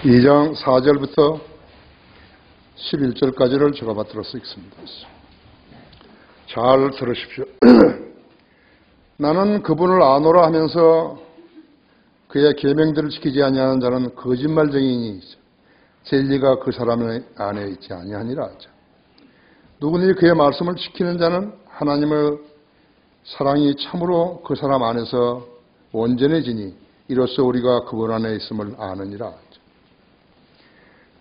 2장 4절부터 11절까지를 제가 받들어서 읽습니다. 잘 들으십시오. 나는 그분을 아노라 하면서 그의 계명들을 지키지 아니하는 자는 거짓말쟁이니 진리가 그 사람 안에 있지 아니하니라. 누구니 그의 말씀을 지키는 자는 하나님의 사랑이 참으로 그 사람 안에서 온전해지니 이로써 우리가 그분 안에 있음을 아느니라.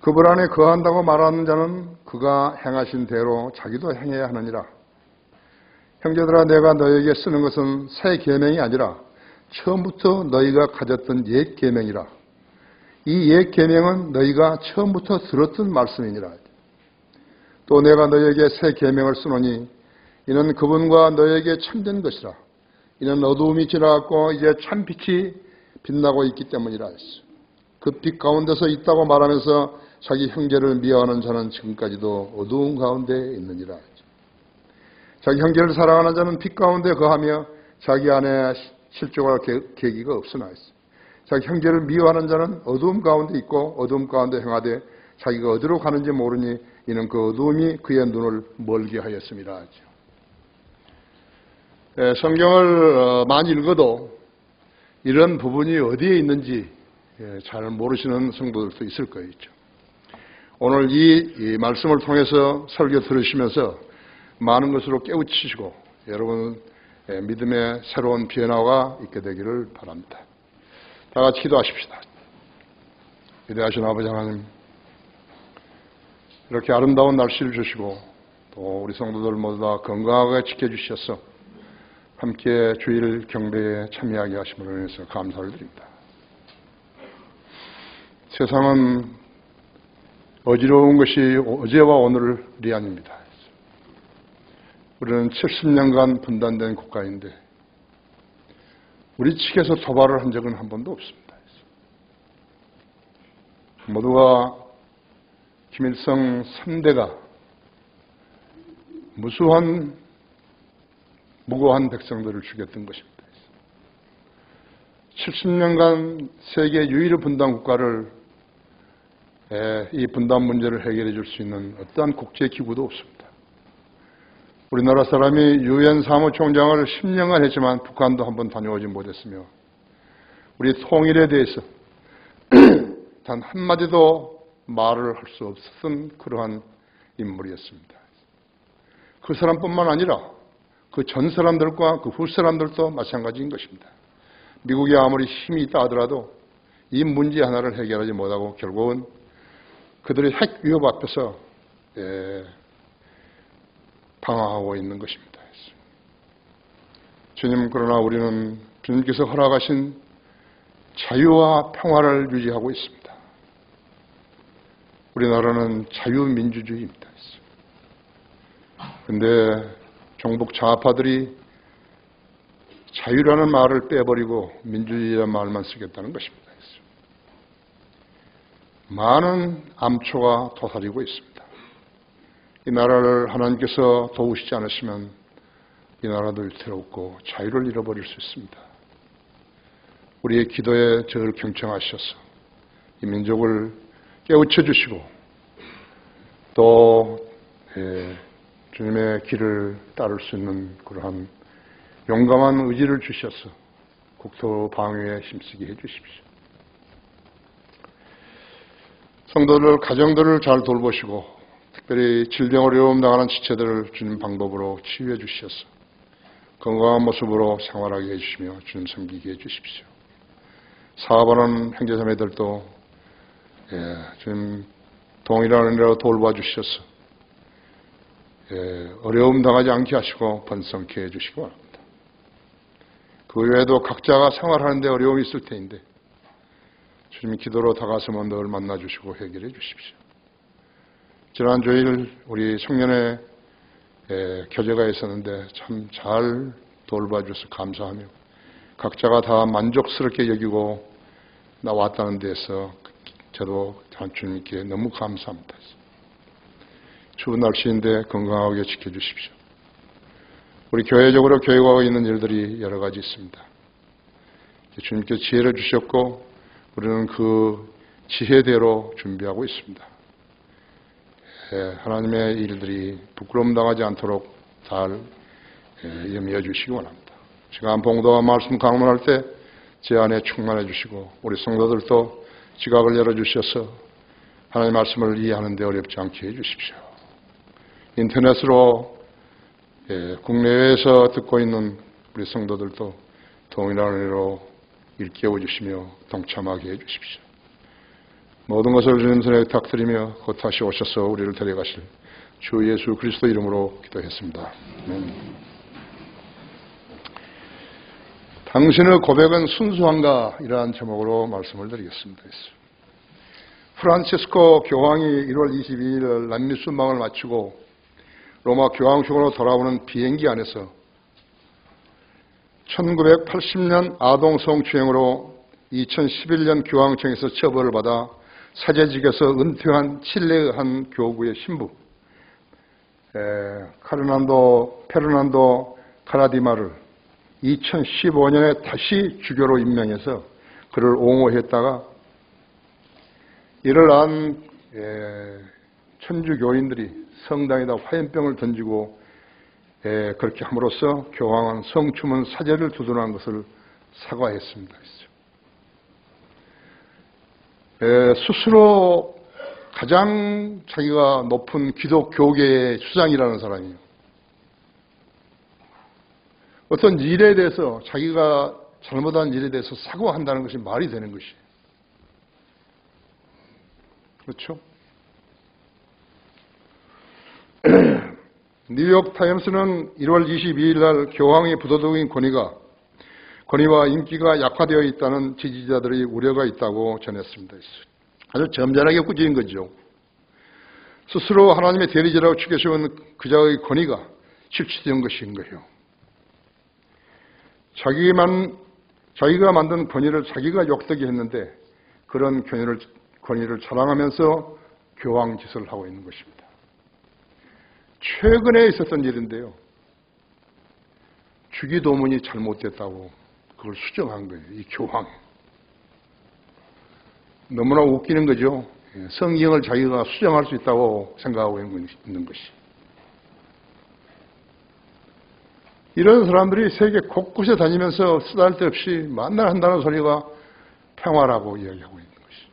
그분 안에 거한다고 말하는 자는 그가 행하신 대로 자기도 행해야 하느니라. 형제들아, 내가 너에게 쓰는 것은 새 계명이 아니라 처음부터 너희가 가졌던 옛 계명이라. 이 옛 계명은 너희가 처음부터 들었던 말씀이니라. 또 내가 너희에게 새 계명을 쓰노니 이는 그분과 너희에게 참된 것이라. 이는 어두움이 지나갔고 이제 참 빛이 빛나고 있기 때문이라 했어. 그 빛 가운데서 있다고 말하면서 자기 형제를 미워하는 자는 지금까지도 어두운 가운데 있느니라. 자기 형제를 사랑하는 자는 빛 가운데 거하며 자기 안에 실족할 계기가 없으나 했어. 자기 형제를 미워하는 자는 어두움 가운데 있고 어두움 가운데 행하되 자기가 어디로 가는지 모르니 이는 그 어두움이 그의 눈을 멀게 하였습니다. 성경을 많이 읽어도 이런 부분이 어디에 있는지 잘 모르시는 성도들도 있을 거예요. 오늘 이 말씀을 통해서 설교 들으시면서 많은 것으로 깨우치시고 여러분 믿음의 새로운 변화가 있게 되기를 바랍니다. 다 같이 기도하십시다. 위대하신 아버지 하나님, 이렇게 아름다운 날씨를 주시고 또 우리 성도들 모두 다 건강하게 지켜주셔서 함께 주일 경배에 참여하게 하심으로 인해서 감사를 드립니다. 세상은 어지러운 것이 어제와 오늘이 아닙니다. 우리는 70년간 분단된 국가인데 우리 측에서 도발을 한 적은 한 번도 없습니다. 모두가 김일성 3대가 무고한 백성들을 죽였던 것입니다. 70년간 세계 유일의 분단 국가를 이 분단 문제를 해결해 줄 수 있는 어떠한 국제기구도 없습니다. 우리나라 사람이 유엔 사무총장을 10년간 했지만 북한도 한번 다녀오지 못했으며 우리 통일에 대해서 단 한마디도 말을 할 수 없었던 그러한 인물이었습니다. 그 사람뿐만 아니라 그 전 사람들과 그 후 사람들도 마찬가지인 것입니다. 미국이 아무리 힘이 있다 하더라도 이 문제 하나를 해결하지 못하고 결국은 그들의 핵 위협 앞에서 방황하고 있는 것입니다. 주님, 그러나 우리는 주님께서 허락하신 자유와 평화를 유지하고 있습니다. 우리나라는 자유민주주의입니다. 그런데 종북 좌파들이 자유라는 말을 빼버리고 민주주의라는 말만 쓰겠다는 것입니다. 많은 암초가 도사리고 있습니다. 이 나라를 하나님께서 도우시지 않으시면 이 나라도 위태롭고 자유를 잃어버릴 수 있습니다. 우리의 기도에 저를 경청하셔서 이 민족을 깨우쳐 주시고 또 주님의 길을 따를 수 있는 그러한 용감한 의지를 주셔서 국토 방위에 힘쓰게 해주십시오. 성도들, 가정들을 잘 돌보시고 특별히 질병 어려움 당하는 지체들을 주님 방법으로 치유해 주셔서 건강한 모습으로 생활하게 해주시며 주님 섬기게 해주십시오. 사업하는 형제자매들도 주님 동일한 은혜로 돌봐 주셔서 어려움 당하지 않게 하시고 번성케 해주시기 바랍니다. 그 외에도 각자가 생활하는 데 어려움이 있을 테인데 주님이 기도로 다가서면 늘 만나주시고 해결해 주십시오. 지난 주일 우리 청년의 교제가 있었는데 참 잘 돌봐주셔서 감사하며 각자가 다 만족스럽게 여기고 나왔다는 데서 저도 주님께 너무 감사합니다. 추운 날씨인데 건강하게 지켜주십시오. 우리 교회적으로 교육하고 있는 일들이 여러 가지 있습니다. 주님께서 지혜를 주셨고 우리는 그 지혜대로 준비하고 있습니다. 하나님의 일들이 부끄러움 당하지 않도록 잘 염려해 주시기 원합니다. 시간 봉도와 말씀 강론할 때 제 안에 충만해 주시고 우리 성도들도 지각을 열어주셔서 하나님의 말씀을 이해하는 데 어렵지 않게 해주십시오. 인터넷으로 국내외에서 듣고 있는 우리 성도들도 동일한 은혜로 일깨워 주시며 동참하게 해주십시오. 모든 것을 주님 손에 부탁드리며 곧 다시 오셔서 우리를 데려가실 주 예수 그리스도 이름으로 기도했습니다. 아멘. 당신의 고백은 순수한가? 이러한 제목으로 말씀을 드리겠습니다. 프란치스코 교황이 1월 22일 남미 순방을 마치고 로마 교황청으로 돌아오는 비행기 안에서 1980년 아동 성추행으로 2011년 교황청에서 처벌을 받아 사제직에서 은퇴한 칠레의 한 교구의 신부 페르난도 카라디마를 2015년에 다시 주교로 임명해서 그를 옹호했다가 이를 안 천주교인들이 성당에다 화염병을 던지고 그렇게 함으로써 교황은 성추문 사제를 두둔한 것을 사과했습니다. 스스로 가장 자기가 높은 기독교계의 수장이라는 사람이에요. 어떤 일에 대해서 자기가 잘못한 일에 대해서 사과한다는 것이 말이 되는 것이에요. 그렇죠? 뉴욕타임스는 1월 22일 날 교황의 부도덕인 권위와 인기가 약화되어 있다는 지지자들의 우려가 있다고 전했습니다. 아주 점잖하게 꾸짖은 거죠. 스스로 하나님의 대리자라고 추겨세운 그자의 권위가 실추된 것인 거예요. 자기가 만든 권위를 자기가 욕되게 했는데 그런 권위를 자랑하면서 교황 짓을 하고 있는 것입니다. 최근에 있었던 일인데요. 주기도문이 잘못됐다고 그걸 수정한 거예요. 이 교황. 너무나 웃기는 거죠. 성경을 자기가 수정할 수 있다고 생각하고 있는 것이. 이런 사람들이 세계 곳곳에 다니면서 쓰잘데없이 만날 한다는 소리가 평화라고 이야기하고 있는 것이.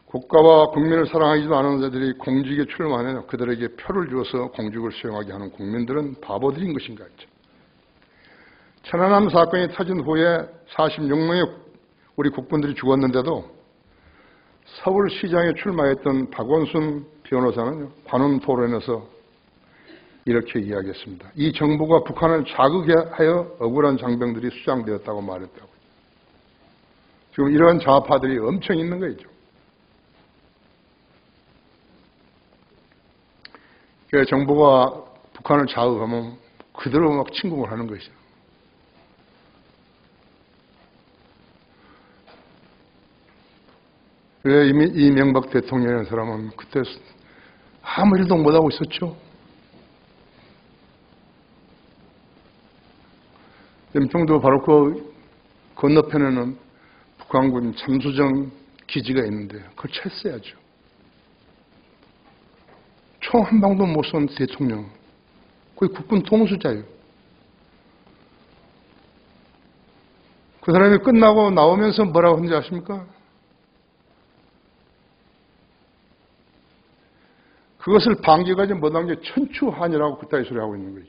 국가와 국민을 사랑하지도 않은 자들이 공직에 출마하면 그들에게 표를 주어서 공직을 수행하게 하는 국민들은 바보들인 것인가 했죠. 천안함 사건이 터진 후에 46명의 우리 국군들이 죽었는데도 서울시장에 출마했던 박원순 변호사는 관훈 토론에서 이렇게 이야기했습니다. 이 정부가 북한을 자극하여 억울한 장병들이 수장되었다고 말했다고. 지금 이러한 좌파들이 엄청 있는 거죠. 정부가 북한을 자극하면 그대로 막 침공을 하는 것이죠. 왜 이명박 대통령이라는 사람은 그때 아무 일도 못하고 있었죠. 연평도 바로 그 건너편에는 북한군 잠수정 기지가 있는데 그걸 쳤어야죠. 총 한 방도 못 쏜 대통령. 거의 국군 통수자예요. 그 사람이 끝나고 나오면서 뭐라고 하는지 아십니까? 그것을 방기까지 못한 게 천추한이라고 그따위 소리 하고 있는 거죠.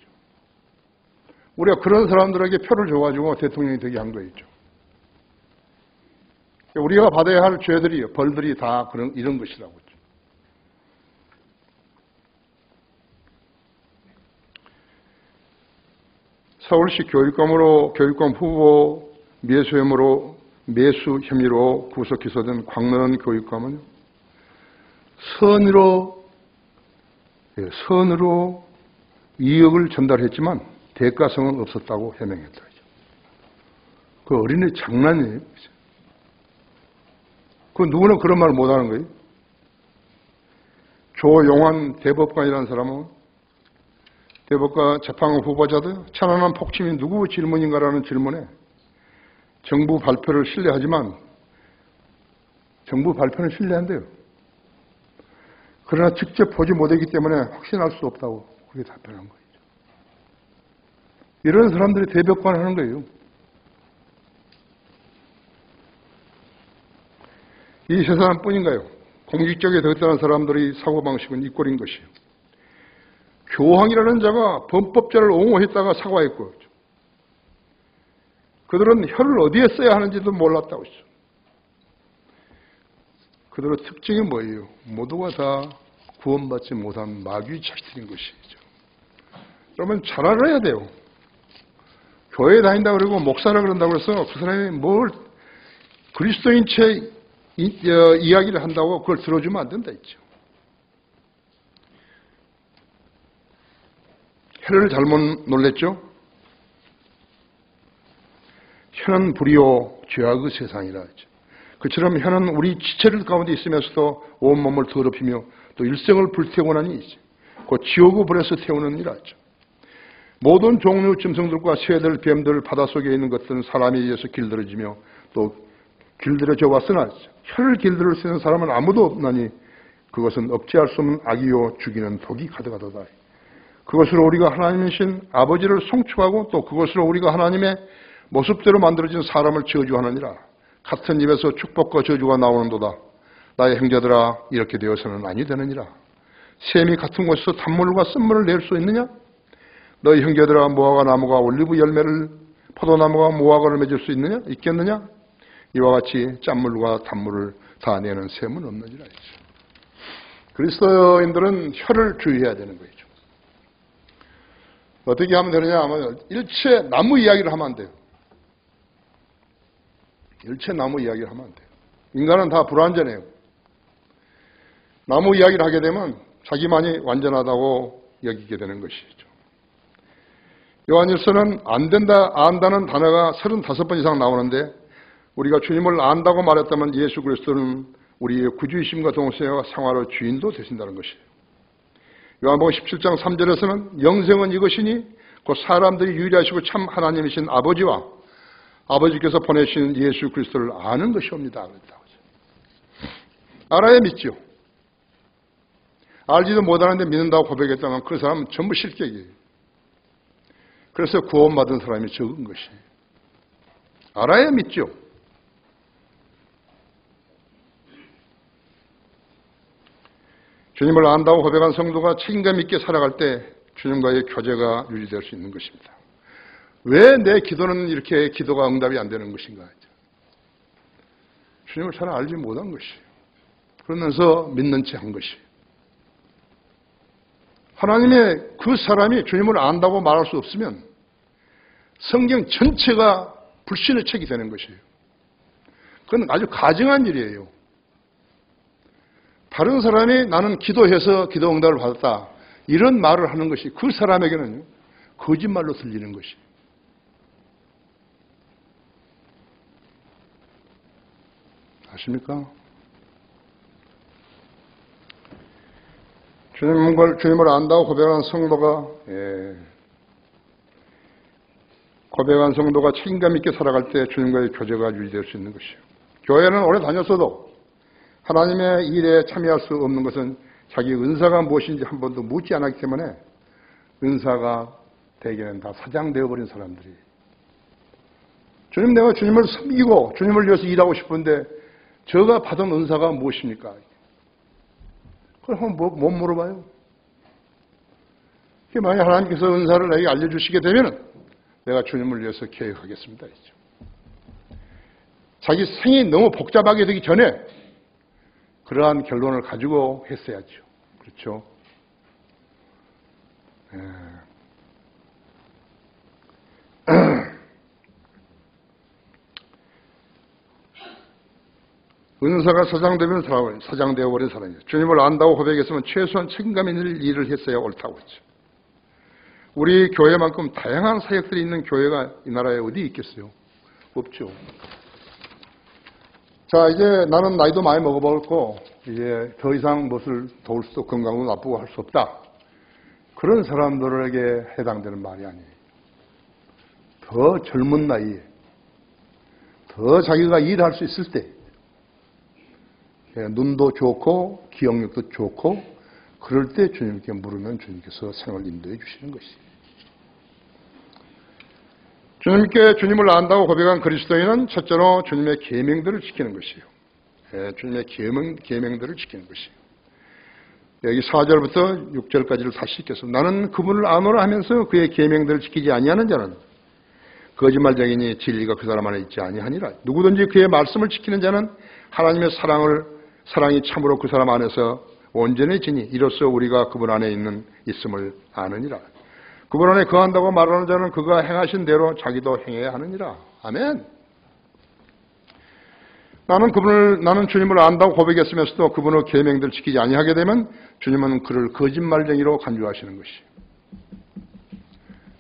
우리가 그런 사람들에게 표를 줘가지고 대통령이 되게 한 거죠. 우리가 받아야 할 죄들이, 벌들이 다 이런 것이라고 했죠. 서울시 교육감 후보 매수 혐의로 구속 기소된 광노현 교육감은 선으로 2억을 전달했지만 대가성은 없었다고 해명했다. 그 어린애 장난이에요. 그 누구는 그런 말 못하는 거예요. 조용한 대법관이라는 사람은 대법관 재판 후보자들 천안함 폭침이 누구 질문인가라는 질문에 정부 발표를 신뢰하지만 정부 발표는 신뢰한대요. 그러나 직접 보지 못했기 때문에 확신할 수 없다고 그렇게 답변한 거죠. 이런 사람들이 대법관 하는 거예요. 이 세상뿐인가요? 공직적에 들었다는 사람들의 사고방식은 이 꼴인 것이에요. 교황이라는 자가 범법자를 옹호했다가 사과했고, 그들은 혀를 어디에 써야 하는지도 몰랐다고 했죠. 그들의 특징이 뭐예요? 모두가 다 구원받지 못한 마귀 자식들인 것이죠. 그러면 잘 알아야 돼요. 교회에 다닌다고 그러고 목사라 그런다고 해서 그 사람이 뭘 그리스도인 채 이야기를 한다고 그걸 들어주면 안 된다 했죠. 혀를 잘못 놀랬죠? 혀는 불의요 죄악의 세상이라 했죠. 그처럼 혀는 우리 지체를 가운데 있으면서도 온몸을 더럽히며 또 일생을 불태우고 나니 그 지옥의 불에서 태우는 이라 했죠. 모든 종류 짐승들과 새들, 뱀들, 바닷속에 있는 것들은 사람에 의해서 길들여지며 또 길들여져 왔으나 혀를 길들일 수 있는 사람은 아무도 없나니 그것은 억제할 수 없는 악이요 죽이는 독이 가득하도다. 그것으로 우리가 하나님이신 아버지를 송축하고 또 그것으로 우리가 하나님의 모습대로 만들어진 사람을 저주하느니라. 같은 입에서 축복과 저주가 나오는도다. 나의 형제들아 이렇게 되어서는 아니 되느니라. 샘이 같은 곳에서 단물과 쓴물을 낼 수 있느냐? 너희 형제들아 무화과 나무가 올리브 열매를 포도나무가 무화과를 맺을 수 있겠느냐? 이와 같이 짠물과 단물을 다 내는 샘은 없느니라. 그리스도인들은 혀를 주의해야 되는 거죠. 어떻게 하면 되느냐 하면 일체 나무 이야기를 하면 안 돼요. 일체 나무 이야기를 하면 안 돼요. 인간은 다 불완전해요. 나무 이야기를 하게 되면 자기만이 완전하다고 여기게 되는 것이죠. 요한일서는 안 된다, 안다는 단어가 35번 이상 나오는데 우리가 주님을 안다고 말했다면 예수 그리스도는 우리의 구주이심과 동시에 생활의 주인도 되신다는 것이에요. 요한복음 17장 3절에서는 영생은 이것이니 그 사람들이 유일하시고 참 하나님이신 아버지와 아버지께서 보내신 예수 그리스도를 아는 것이옵니다. 알아야 믿죠. 알지도 못하는데 믿는다고 고백했다면 그 사람은 전부 실격이에요. 그래서 구원받은 사람이 적은 것이에요. 알아야 믿죠. 주님을 안다고 고백한 성도가 책임감 있게 살아갈 때 주님과의 교제가 유지될 수 있는 것입니다. 왜 내 기도는 이렇게 기도가 응답이 안 되는 것인가? 주님을 잘 알지 못한 것이에요. 그러면서 믿는 채 한 것이에요. 하나님의 그 사람이 주님을 안다고 말할 수 없으면 성경 전체가 불신의 책이 되는 것이에요. 그건 아주 가증한 일이에요. 다른 사람이 나는 기도해서 기도 응답을 받았다. 이런 말을 하는 것이 그 사람에게는 거짓말로 들리는 것이에요. 아십니까? 주님을 안다고 고백한 성도가 책임감 있게 살아갈 때 주님과의 교제가 유지될 수 있는 것이에요. 교회는 오래 다녔어도 하나님의 일에 참여할 수 없는 것은 자기 은사가 무엇인지 한 번도 묻지 않았기 때문에 은사가 대개는 다 사장되어버린 사람들이 내가 주님을 섬기고 주님을 위해서 일하고 싶은데 저가 받은 은사가 무엇입니까? 그걸 한번 못 물어봐요. 만약 하나님께서 은사를 내게 알려주시게 되면 내가 주님을 위해서 계획하겠습니다. 자기 생이 너무 복잡하게 되기 전에 그러한 결론을 가지고 했어야죠. 그렇죠? 은사가 사장되어버린 사람이에요. 주님을 안다고 고백했으면 최소한 책임감 있는 일을 했어야 옳다고 했죠. 우리 교회만큼 다양한 사역들이 있는 교회가 이 나라에 어디 있겠어요? 없죠. 자, 이제 나는 나이도 많이 먹어버렸고 이제 더 이상 무엇을 도울 수도 건강도 나쁘고 할 수 없다. 그런 사람들에게 해당되는 말이 아니에요. 더 젊은 나이에 더 자기가 일할 수 있을 때 눈도 좋고 기억력도 좋고 그럴 때 주님께 물으면 주님께서 생을 인도해 주시는 것이에요. 주님께 주님을 안다고 고백한 그리스도인은 첫째로 주님의 계명들을 지키는 것이에요. 주님의 계명들을 지키는 것이에요. 여기 4절부터 6절까지를 다시 읽겠습니다. 나는 그분을 아노라 하면서 그의 계명들을 지키지 아니하는 자는 거짓말쟁이니 진리가 그 사람 안에 있지 아니하니라. 누구든지 그의 말씀을 지키는 자는 하나님의 사랑이 참으로 그 사람 안에서 온전해지니 이로써 우리가 그분 안에 있음을 아느니라. 그분 안에 거한다고 말하는 자는 그가 행하신 대로 자기도 행해야 하느니라. 아멘. 나는 주님을 안다고 고백했으면서도 그분의 계명들을 지키지 아니하게 되면 주님은 그를 거짓말쟁이로 간주하시는 것이에요.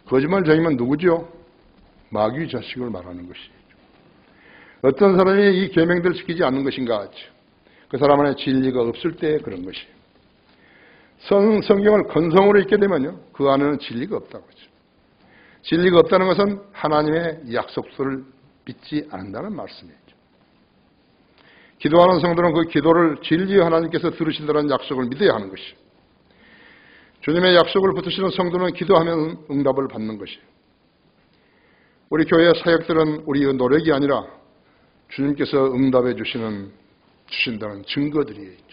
거짓말쟁이면 누구죠? 마귀 자식을 말하는 것이죠. 어떤 사람이 이 계명들을 지키지 않는 것인가? 그 사람 안에 진리가 없을 때 그런 것이에요. 성경을 건성으로 읽게 되면요, 그 안에는 진리가 없다고 하죠. 진리가 없다는 것은 하나님의 약속서를 믿지 않는다는 말씀이죠. 기도하는 성도는 그 기도를 진리의 하나님께서 들으신다는 약속을 믿어야 하는 것이에요. 주님의 약속을 붙드시는 성도는 기도하면 응답을 받는 것이에요. 우리 교회 사역들은 우리의 노력이 아니라 주님께서 응답해 주신다는 증거들이에요.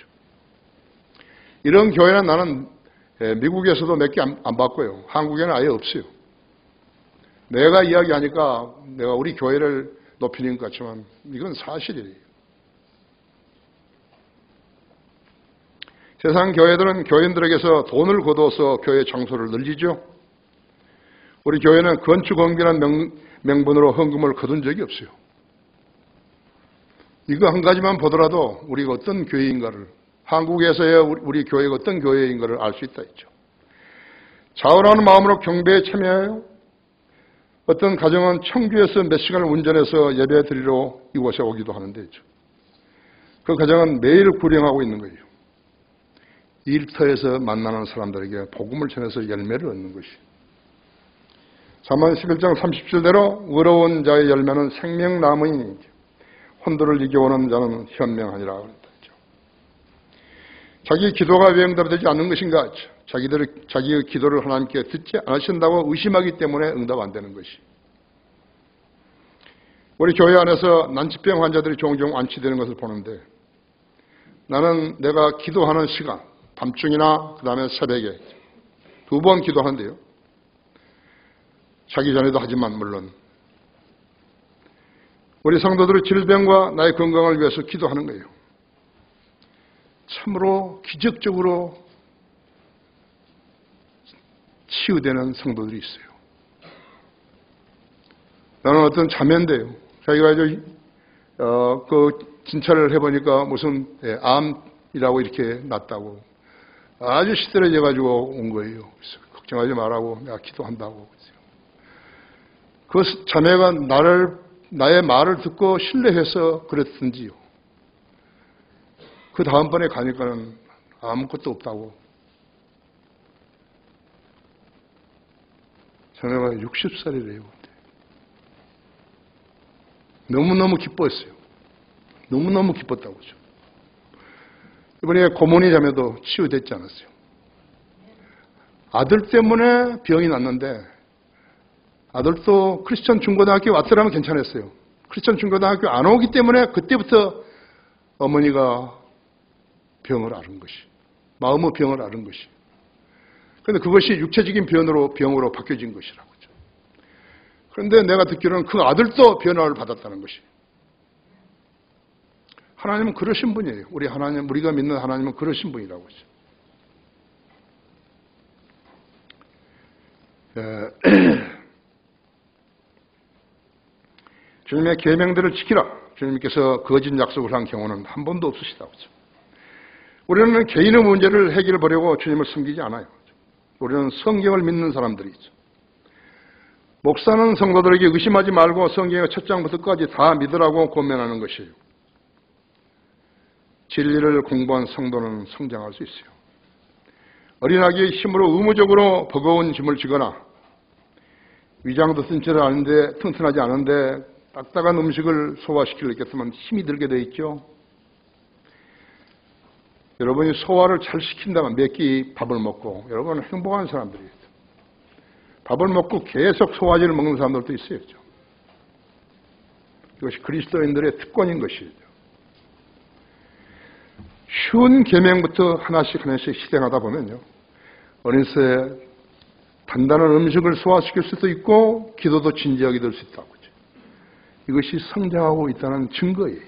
이런 교회는 나는 미국에서도 몇 개 안 봤고요. 한국에는 아예 없어요. 내가 이야기하니까 내가 우리 교회를 높이는 것 같지만 이건 사실이에요. 세상 교회들은 교인들에게서 돈을 거둬서 교회 장소를 늘리죠. 우리 교회는 건축원기라는 명분으로 헌금을 거둔 적이 없어요. 이거 한 가지만 보더라도 우리가 어떤 교회인가를, 한국에서의 우리 교회가 어떤 교회인가를 알 수 있다 했죠. 자원하는 마음으로 경배에 참여해요. 어떤 가정은 청주에서 몇 시간을 운전해서 예배 드리러 이곳에 오기도 하는데 그 가정은 매일 구령하고 있는 거예요. 일터에서 만나는 사람들에게 복음을 전해서 열매를 얻는 것이. 잠언 11장 30절대로 의로운 자의 열매는 생명나무이니 혼돈을 이겨오는 자는 현명하니라 그랬죠. 자기 기도가 왜 응답되지 않는 것인가? 자기의 기도를 하나님께 듣지 않으신다고 의심하기 때문에 응답 안 되는 것이. 우리 교회 안에서 난치병 환자들이 종종 안치되는 것을 보는데 나는 내가 기도하는 시간, 밤중이나 그 다음에 새벽에 2번 기도하는데요. 자기 전에도 하지만 물론 우리 성도들의 질병과 나의 건강을 위해서 기도하는 거예요. 참으로 기적적으로 치유되는 성도들이 있어요. 나는 어떤 자매인데요. 자기가 그 진찰을 해보니까 무슨 암이라고 이렇게 났다고 아주 시들해져가지고 온 거예요. 그래서 걱정하지 말라고 내가 기도한다고. 그 자매가 나의 말을 듣고 신뢰해서 그랬든지요. 그 다음번에 가니까는 아무것도 없다고. 자매가 60살이래요. 너무너무 기뻐했어요. 너무너무 기뻤다고 그러죠. 이번에 고모니 자매도 치유됐지 않았어요. 아들 때문에 병이 났는데 아들도 크리스천 중고등학교 왔더라면 괜찮았어요. 크리스천 중고등학교 안 오기 때문에 그때부터 어머니가 병을 앓은 것이, 마음의 병을 앓은 것이. 그런데 그것이 육체적인 병으로 바뀌어진 것이라고. 그런데 내가 듣기로는 그 아들도 변화를 받았다는 것이. 하나님은 그러신 분이에요. 우리가 믿는 하나님은 그러신 분이라고 하죠. 주님의 계명들을 지키라. 주님께서 거짓 약속을 한 경우는 한 번도 없으시다고 하죠. 우리는 개인의 문제를 해결하려고 주님을 섬기지 않아요. 우리는 성경을 믿는 사람들이죠. 목사는 성도들에게 의심하지 말고 성경의 첫 장부터 끝까지 다 믿으라고 권면하는 것이에요. 진리를 공부한 성도는 성장할 수 있어요. 어린아기의 힘으로 의무적으로 버거운 짐을 지거나 위장도 튼튼하지 않은데 딱딱한 음식을 소화시키려고 했으면 힘이 들게 돼 있죠. 여러분이 소화를 잘 시킨다면 몇 끼 밥을 먹고 여러분은 행복한 사람들이에요. 밥을 먹고 계속 소화제를 먹는 사람들도 있어요. 이것이 그리스도인들의 특권인 것이죠. 쉬운 계명부터 하나씩 실행하다 보면요, 어느새 단단한 음식을 소화시킬 수도 있고 기도도 진지하게 될 수 있다고. 이것이 성장하고 있다는 증거예요.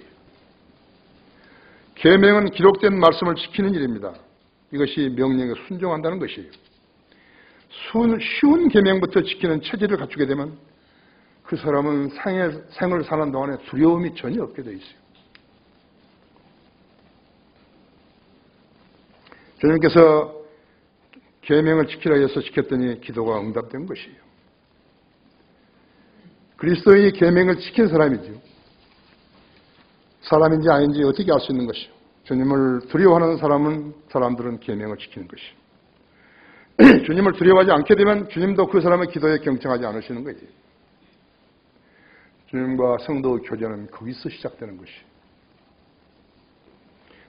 계명은 기록된 말씀을 지키는 일입니다. 이것이 명령에 순종한다는 것이에요. 쉬운 계명부터 지키는 체질을 갖추게 되면 그 사람은 생을 사는 동안에 두려움이 전혀 없게 돼 있어요. 주님께서 계명을 지키라 해서 지켰더니 기도가 응답된 것이에요. 그리스도인이 계명을 지킨 사람이죠. 사람인지 아닌지 어떻게 알 수 있는 것이요. 주님을 두려워하는 사람들은 계명을 지키는 것이요. 주님을 두려워하지 않게 되면 주님도 그 사람의 기도에 경청하지 않으시는 거지. 주님과 성도의 교제는 거기서 시작되는 것이요.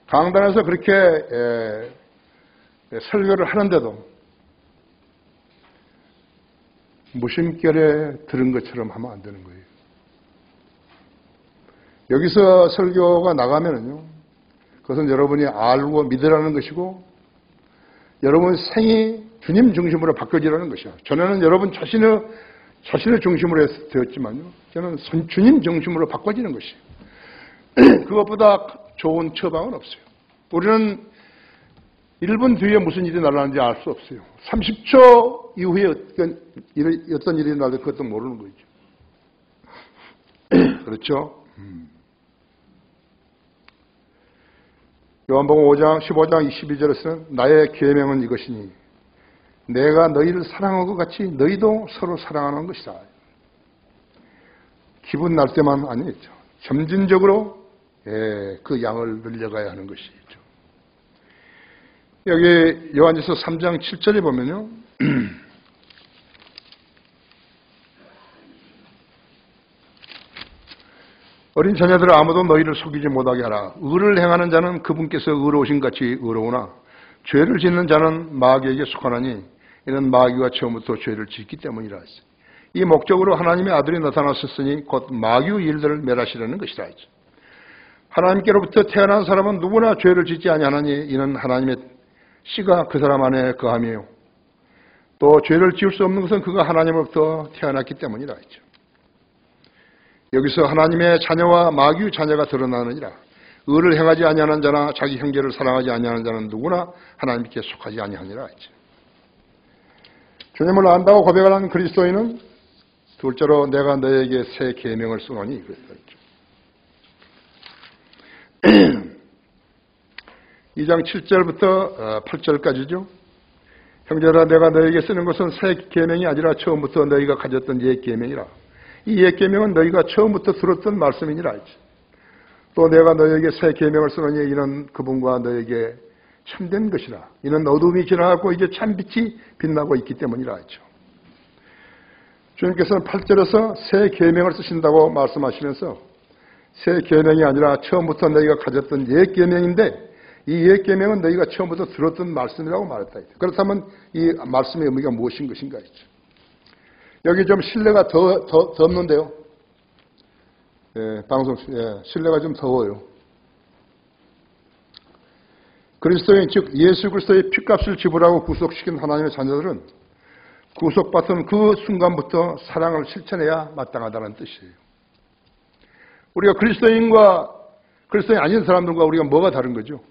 강단에서 그렇게 설교를 하는데도 무심결에 들은 것처럼 하면 안 되는 거예요. 여기서 설교가 나가면은요, 그것은 여러분이 알고 믿으라는 것이고, 여러분 생이 주님 중심으로 바뀌어지라는 것이야. 전에는 여러분 자신의 중심으로 되었지만요, 저는 주님 중심으로 바꿔지는 것이에요. 그것보다 좋은 처방은 없어요. 우리는 1분 뒤에 무슨 일이 날아가는지 알 수 없어요. 30초 이후에 어떤 일이 날지 그것도 모르는 거죠. 그렇죠? 요한복음 5장 15장 22절에서는 나의 계명은 이것이니 내가 너희를 사랑한 것 같이 너희도 서로 사랑하는 것이다. 기분 날 때만 아니죠. 점진적으로 그 양을 늘려가야 하는 것이죠. 여기 요한일서 3장 7절에 보면요, 어린 자녀들아 아무도 너희를 속이지 못하게 하라. 의를 행하는 자는 그분께서 의로우신 같이 의로우나 죄를 짓는 자는 마귀에게 속하나니 이는 마귀가 처음부터 죄를 짓기 때문이라 했어요. 이 목적으로 하나님의 아들이 나타나셨으니 곧 마귀의 일들을 멸하시려는 것이라 했죠. 하나님께로부터 태어난 사람은 누구나 죄를 짓지 아니하나니 이는 하나님의 씨가 그 사람 안에 거함이요. 또 죄를 지을 수 없는 것은 그가 하나님으로부터 태어났기 때문이라 했죠. 여기서 하나님의 자녀와 마귀의 자녀가 드러나느니라. 의를 행하지 아니하는 자나 자기 형제를 사랑하지 아니하는 자는 누구나 하나님께 속하지 아니하니라 했죠. 주님을 안다고 고백하는 그리스도인은 둘째로 내가 너에게 새 계명을 쓰노니 그랬죠. 2장 7절부터 8절까지죠. 형제라 내가 너에게 쓰는 것은 새 계명이 아니라 처음부터 너희가 가졌던 옛 계명이라. 이 옛 계명은 너희가 처음부터 들었던 말씀이니라 했지. 또 내가 너에게 새 계명을 쓰노니 이는 그분과 너에게 참된 것이라. 이는 어둠이 지나가고 이제 참빛이 빛나고 있기 때문이라 했죠. 주님께서는 8절에서 새 계명을 쓰신다고 말씀하시면서 새 계명이 아니라 처음부터 너희가 가졌던 옛 계명인데 이 옛 계명은 너희가 처음부터 들었던 말씀이라고 말했다. 그렇다면 이 말씀의 의미가 무엇인 것인가 했죠. 여기 좀 실내가 덥는데요. 실내가 좀 더워요. 그리스도인 즉 예수 그리스도의 피값을 지불하고 구속시킨 하나님의 자녀들은 구속받은 그 순간부터 사랑을 실천해야 마땅하다는 뜻이에요. 우리가 그리스도인과 그리스도인 아닌 사람들과 우리가 뭐가 다른 거죠?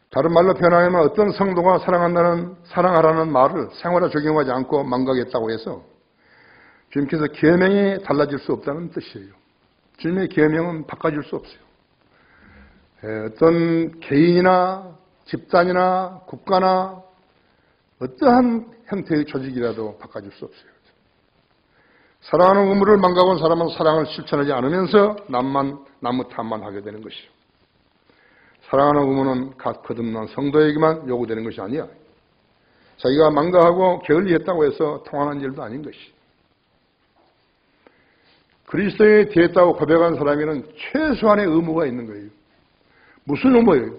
다른 말로 표현하면 어떤 성도가 사랑하라는 말을 생활에 적용하지 않고 망각했다고 해서 주님께서 계명이 달라질 수 없다는 뜻이에요. 주님의 계명은 바꿔줄 수 없어요. 어떤 개인이나 집단이나 국가나 어떠한 형태의 조직이라도 바꿔줄 수 없어요. 사랑하는 의무를 망각한 사람은 사랑을 실천하지 않으면서 나무 탓만 하게 되는 것이요. 사랑하는 의무는 각 거듭난 성도에게만 요구되는 것이 아니야. 자기가 망각하고 게을리했다고 해서 통하는 일도 아닌 것이. 그리스도인이 되었다고 고백한 사람에게는 최소한의 의무가 있는 거예요. 무슨 의무예요?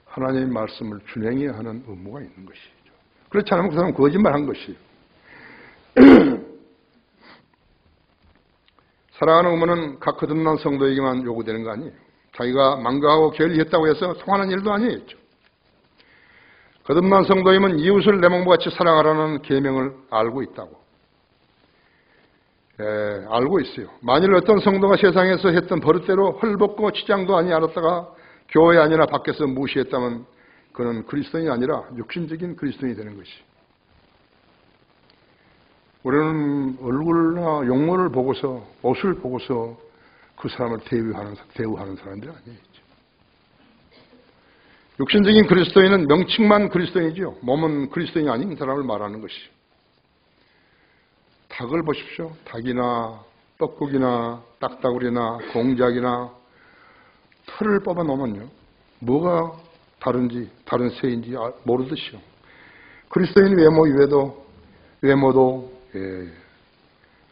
하나님의 말씀을 준행해야 하는 의무가 있는 것이죠. 그렇지 않으면 그 사람은 거짓말한 것이에요. 사랑하는 의무는 각 거듭난 성도에게만 요구되는 거 아니에요. 자기가 망각하고 게을리했다고 해서 통하는 일도 아니에요. 거듭난 성도임은 이웃을 내 몸과 같이 사랑하라는 계명을 알고 있다고. 알고 있어요. 만일 어떤 성도가 세상에서 했던 버릇대로 헐벗고 치장도 아니 알았다가 교회 아니라 밖에서 무시했다면 그는 그리스도인이 아니라 육신적인 그리스도인이 되는 것이. 우리는 얼굴이나 용모를 보고서 옷을 보고서 그 사람을 대우하는 사람들이 아니에요. 육신적인 그리스도인은 명칭만 그리스도인이죠. 몸은 그리스도인이 아닌 사람을 말하는 것이. 닭을 보십시오. 닭이나 떡국이나 딱따구리나 공작이나 털을 뽑아 놓으면요. 뭐가 다른 새인지 모르듯이요. 그리스도인 외모도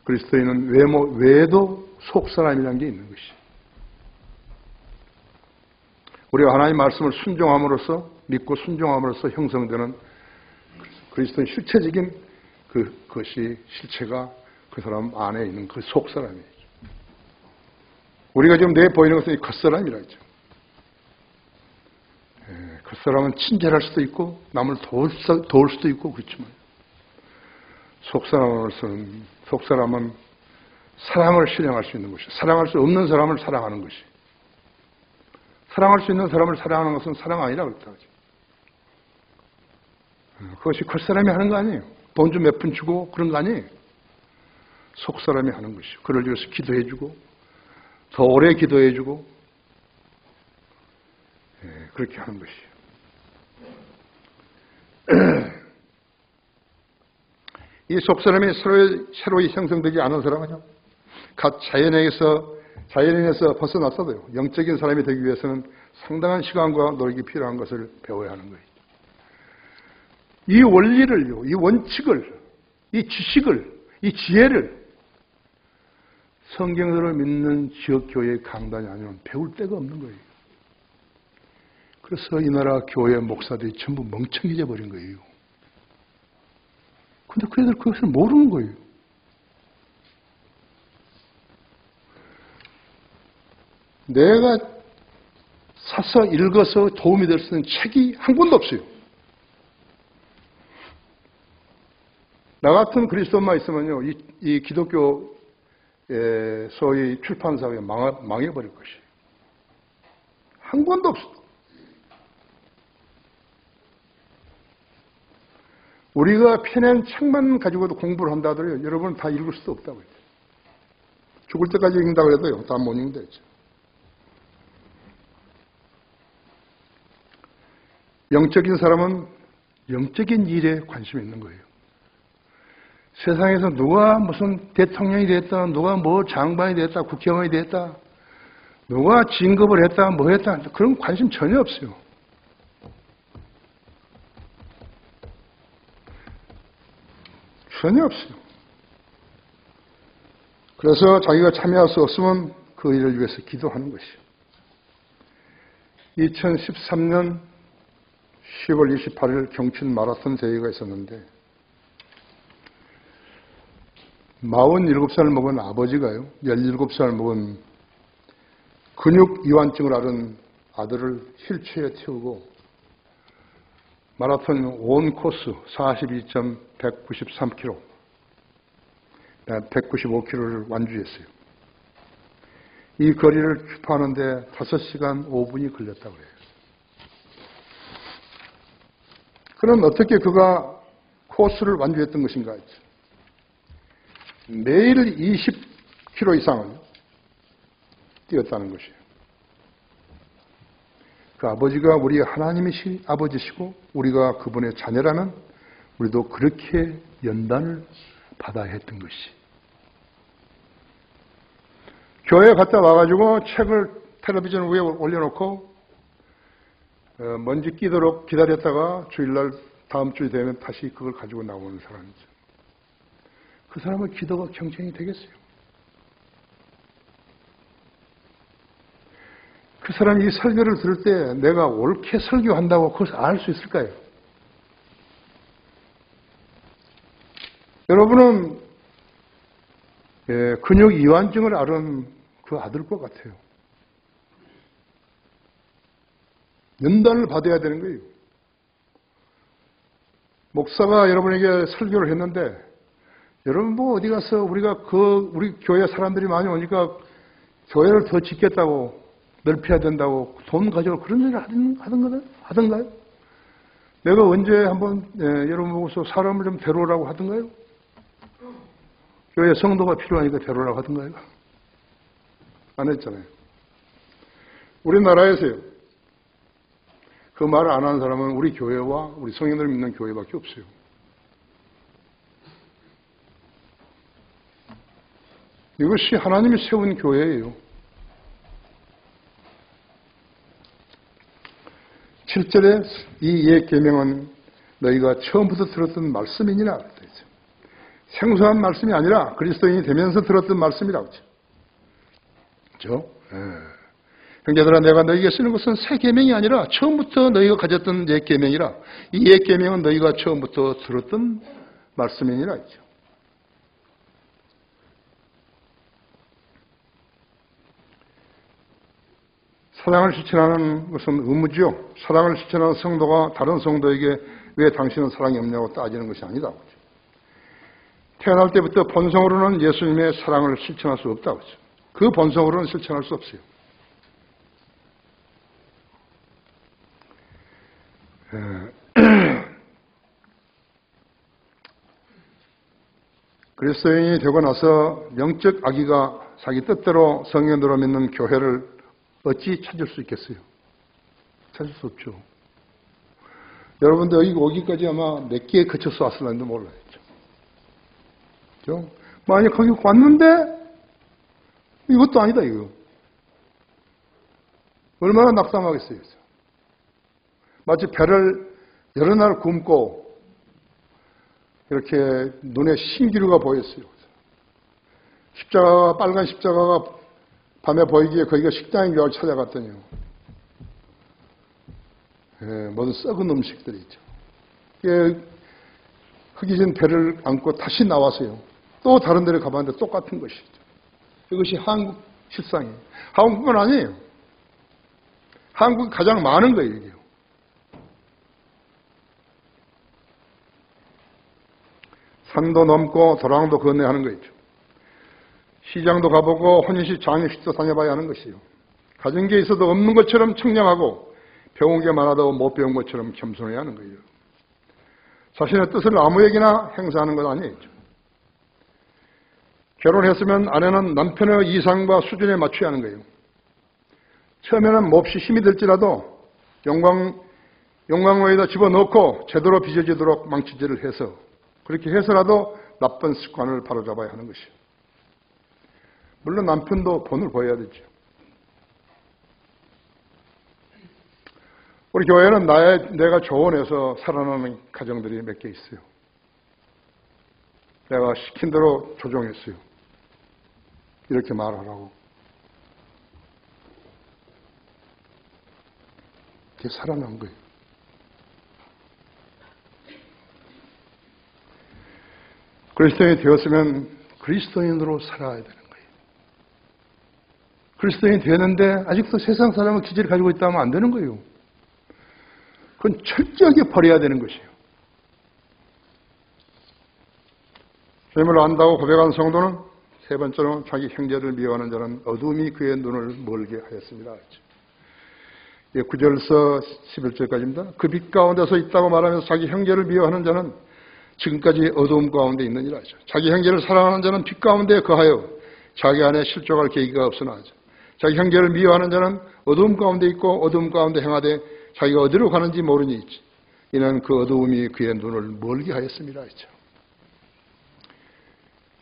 그리스도인은 외모 외에도 속사람이라는 게 있는 것이. 우리가 하나님의 말씀을 순종함으로써 믿고 순종함으로써 형성되는 그리스도인 실체적인 그것이 실체가 그 사람 안에 있는 그 속사람이죠. 우리가 지금 내 보이는 것은 이 겉사람이라 했죠. 겉사람은 친절할 수도 있고 남을 도울 수도 있고 그렇지만 속사람은 사랑을 실행할 수 있는 것이. 사랑할 수 없는 사람을 사랑하는 것이. 사랑할 수 있는 사람을 사랑하는 것은 사랑 아니라 그랬다. 그것이 겉사람이 하는 거 아니에요. 돈 좀 몇 푼 주고 그런 거 아니에요. 속사람이 하는 것이요. 그를 위해서 기도해주고 더 오래 기도해주고 그렇게 하는 것이요. 이 속사람이 새로이 형성되지 않은 사람은요. 각 자연에서 벗어났어도요. 영적인 사람이 되기 위해서는 상당한 시간과 노력이 필요한 것을 배워야 하는 거예요. 이 원리를요, 이 원칙을, 이 지식을, 이 지혜를 성경을 믿는 지역교회 강단이 아니면 배울 데가 없는 거예요. 그래서 이 나라 교회 목사들이 전부 멍청해져 버린 거예요. 근데 그 애들 그것을 모르는 거예요. 내가 사서 읽어서 도움이 될 수 있는 책이 한 권도 없어요. 나 같은 그리스도인만 있으면요, 이 기독교 소위 출판사가 망해버릴 것이에요. 한 권도 없어. 우리가 펴낸 책만 가지고도 공부를 한다 하더라도 여러분은 다 읽을 수도 없다고 했죠. 죽을 때까지 읽는다고 해도요, 다 못 읽는다 했죠. 영적인 사람은 영적인 일에 관심이 있는 거예요. 세상에서 누가 무슨 대통령이 됐다, 누가 뭐 장관이 됐다, 국회의원이 됐다, 누가 진급을 했다, 뭐 했다, 그런 관심 전혀 없어요. 전혀 없어요. 그래서 자기가 참여할 수 없으면 그 일을 위해서 기도하는 것이요. 2013년 10월 28일 경춘 마라톤 대회가 있었는데 47살 먹은 아버지가요, 17살 먹은 근육 이완증을 앓은 아들을 휠체어에 태우고 마라톤 온 코스 42.193km, 195km를 완주했어요. 이 거리를 주파하는데 5시간 5분이 걸렸다고 해요. 그럼 어떻게 그가 코스를 완주했던 것인가 했죠. 매일 20km 이상을 뛰었다는 것이에요. 그 아버지가 우리 하나님의 아버지시고 우리가 그분의 자녀라면 우리도 그렇게 연단을 받아야 했던 것이. 교회 갔다 와가지고 책을 텔레비전 위에 올려놓고 먼지 끼도록 기다렸다가 주일날 다음 주에 되면 다시 그걸 가지고 나오는 사람이죠. 그 사람은 기도가 경쟁이 되겠어요? 그 사람이 이 설교를 들을 때 내가 옳게 설교한다고 그것을 알 수 있을까요? 여러분은 근육 이완증을 앓은 그 아들 것 같아요. 연단을 받아야 되는 거예요. 목사가 여러분에게 설교를 했는데 여러분 뭐 어디 가서 우리 교회 사람들이 많이 오니까 교회를 더 짓겠다고 넓혀야 된다고 돈 가지고 그런 일을 하던가요? 내가 언제 한번 여러분 보고서 사람을 좀 데려오라고 하던가요? 교회 성도가 필요하니까 데려오라고 하던가요? 안 했잖아요. 우리나라에서요. 그 말을 안 하는 사람은 우리 교회와 우리 성인을 믿는 교회밖에 없어요. 이것이 하나님이 세운 교회예요. 7절에 이 옛 계명은 너희가 처음부터 들었던 말씀이니라. 생소한 말씀이 아니라 그리스도인이 되면서 들었던 말씀이라고 하죠. 그렇죠? 형제들아 내가 너희에게 쓰는 것은 새 계명이 아니라 처음부터 너희가 가졌던 옛 계명이라. 이 옛 계명은 너희가 처음부터 들었던 말씀이니라 했죠. 사랑을 실천하는 것은 의무죠. 사랑을 실천하는 성도가 다른 성도에게 왜 당신은 사랑이 없냐고 따지는 것이 아니다. 태어날 때부터 본성으로는 예수님의 사랑을 실천할 수 없다고 하죠. 그 본성으로는 실천할 수 없어요. 그리스도인이 되고 나서 영적 아기가 자기 뜻대로 성령으로 믿는 교회를 어찌 찾을 수 있겠어요? 찾을 수 없죠. 여러분들 여기 오기까지 아마 몇 개에 거쳐서 왔을는지도 몰라요. 그렇죠? 만약 거기 왔는데 이것도 아니다 이거. 얼마나 낙담하겠어요. 마치 배를 여러 날 굶고 이렇게 눈에 신기루가 보였어요. 십자가가 빨간 십자가가 밤에 보이기에 거기가 식당인 줄 알고 찾아갔더니요. 모든 썩은 음식들이 있죠. 흙이진 배를 안고 다시 나와서요. 또 다른 데를 가봤는데 똑같은 것이죠. 이것이 한국 실상이에요. 한국은 아니에요. 한국이 가장 많은 거예요, 이게. 산도 넘고 도랑도 건너야 하는 거죠. 시장도 가보고 혼인식, 장례식도 다녀봐야 하는 것이요. 가진 게 있어도 없는 것처럼 청량하고 배운 게 많아도 못 배운 것처럼 겸손해야 하는 거예요. 자신의 뜻을 아무에게나 행사하는 건 아니에요. 결혼했으면 아내는 남편의 이상과 수준에 맞춰야 하는 거예요. 처음에는 몹시 힘이 들지라도 용광로에다 집어넣고 제대로 빚어지도록 망치질을 해서 그렇게 해서라도 나쁜 습관을 바로잡아야 하는 것이요. 물론 남편도 본을 보여야 되죠. 우리 교회는 내가 조언해서 살아나는 가정들이 몇 개 있어요. 내가 시킨 대로 조종했어요. 이렇게 말하라고. 그게 살아난 거예요. 그리스도인이 되었으면 그리스도인으로 살아야 되는 거예요. 그리스도인이 되었는데 아직도 세상 사람은 기질을 가지고 있다면 안 되는 거예요. 그건 철저하게 버려야 되는 것이에요. 주님을 안다고 고백한 성도는 세 번째로 자기 형제를 미워하는 자는 어둠이 그의 눈을 멀게 하였습니다. 9절에서 11절까지입니다. 그 빛 가운데서 있다고 말하면서 자기 형제를 미워하는 자는 지금까지 어두움 가운데 있느니라 하죠. 자기 형제를 사랑하는 자는 빛 가운데 거하여 자기 안에 실족할 계기가 없으나 하죠. 자기 형제를 미워하는 자는 어두움 가운데 있고 어두움 가운데 행하되 자기가 어디로 가는지 모르니 이는 그 어두움이 그의 눈을 멀게 하였습니다. 했죠.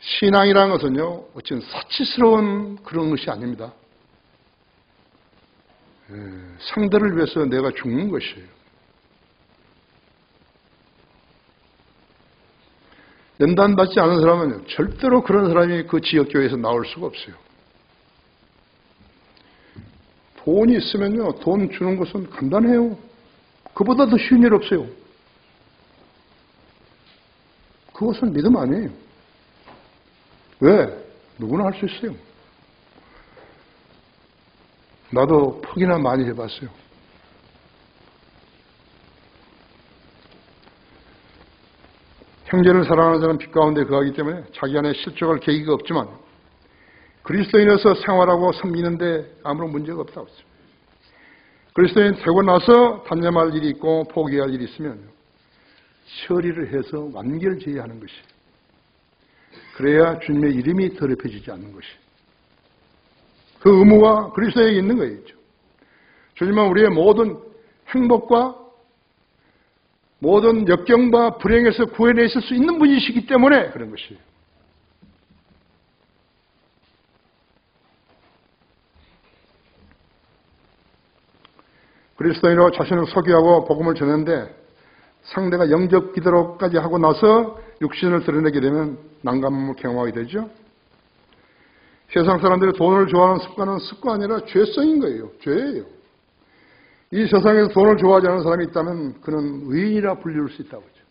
신앙이라는 것은요, 어찌 사치스러운 그런 것이 아닙니다. 상대를 위해서 내가 죽는 것이에요. 연단받지 않은 사람은 절대로 그런 사람이 그 지역교회에서 나올 수가 없어요. 돈이 있으면요, 돈 주는 것은 간단해요. 그보다 더 쉬운 일 없어요. 그것은 믿음 아니에요. 왜? 누구나 할 수 있어요. 나도 퍽이나 많이 해봤어요. 형제를 사랑하는 사람은 빛 가운데 거하기 때문에 자기 안에 실족할 계기가 없지만 그리스도인으로서 생활하고 섬기는데 아무런 문제가 없다고 했어요. 그리스도인 되고 나서 단념할 일이 있고 포기할 일이 있으면 처리를 해서 완결제의하는 것이, 그래야 주님의 이름이 더럽혀지지 않는 것이, 그 의무가 그리스도에게 있는 거예요. 주님은 우리의 모든 행복과 모든 역경과 불행에서 구해내실 수 있는 분이시기 때문에 그런 것이에요. 그리스도인으로 자신을 소개하고 복음을 전하는데 상대가 영접 기도로까지 하고 나서 육신을 드러내게 되면 난감함을 경험하게 되죠. 세상 사람들이 돈을 좋아하는 습관은 습관이 아니라 죄성인 거예요. 죄예요. 이 세상에서 돈을 좋아하지 않는 사람이 있다면 그는 의인이라 불릴 수 있다고 하죠.